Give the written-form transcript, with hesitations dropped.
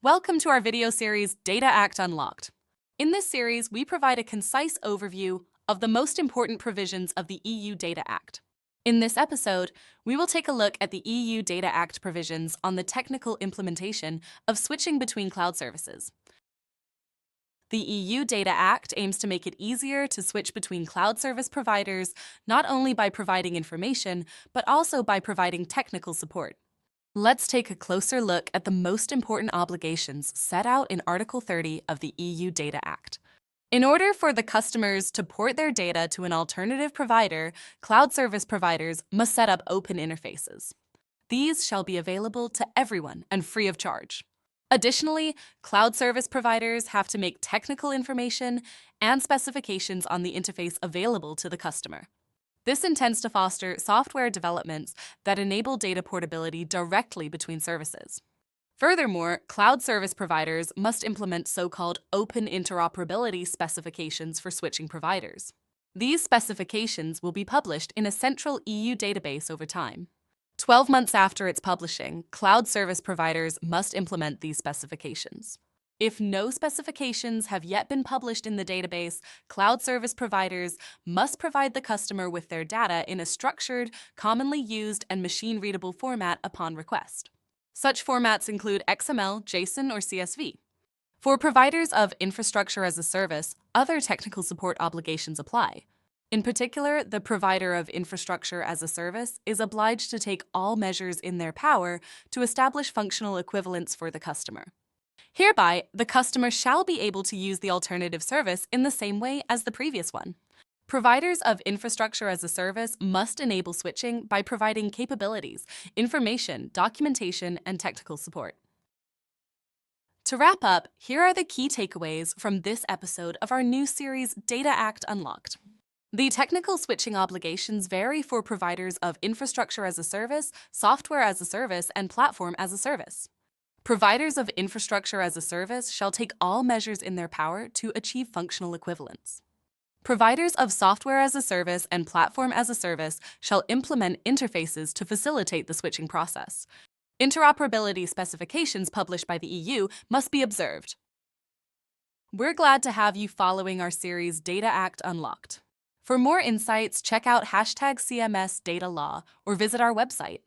Welcome to our video series, Data Act Unlocked. In this series, we provide a concise overview of the most important provisions of the EU Data Act. In this episode, we will take a look at the EU Data Act provisions on the technical implementation of switching between cloud services. The EU Data Act aims to make it easier to switch between cloud service providers, not only by providing information, but also by providing technical support. Let's take a closer look at the most important obligations set out in Article 30 of the EU Data Act. In order for the customers to port their data to an alternative provider, cloud service providers must set up open interfaces. These shall be available to everyone and free of charge. Additionally, cloud service providers have to make technical information and specifications on the interface available to the customer. This intends to foster software developments that enable data portability directly between services. Furthermore, cloud service providers must implement so-called open interoperability specifications for switching providers. These specifications will be published in a central EU database over time. 12 months after its publishing, cloud service providers must implement these specifications. If no specifications have yet been published in the database, cloud service providers must provide the customer with their data in a structured, commonly used, and machine-readable format upon request. Such formats include XML, JSON, or CSV. For providers of infrastructure as a service, other technical support obligations apply. In particular, the provider of infrastructure as a service is obliged to take all measures in their power to establish functional equivalence for the customer. Hereby, the customer shall be able to use the alternative service in the same way as the previous one. Providers of infrastructure as a service must enable switching by providing capabilities, information, documentation, and technical support. To wrap up, here are the key takeaways from this episode of our new series, Data Act Unlocked. The technical switching obligations vary for providers of infrastructure as a service, software as a service, and platform as a service. Providers of infrastructure as a service shall take all measures in their power to achieve functional equivalence. Providers of software as a service and platform as a service shall implement interfaces to facilitate the switching process. Interoperability specifications published by the EU must be observed. We're glad to have you following our series Data Act Unlocked. For more insights, check out #CMS Data Law or visit our website.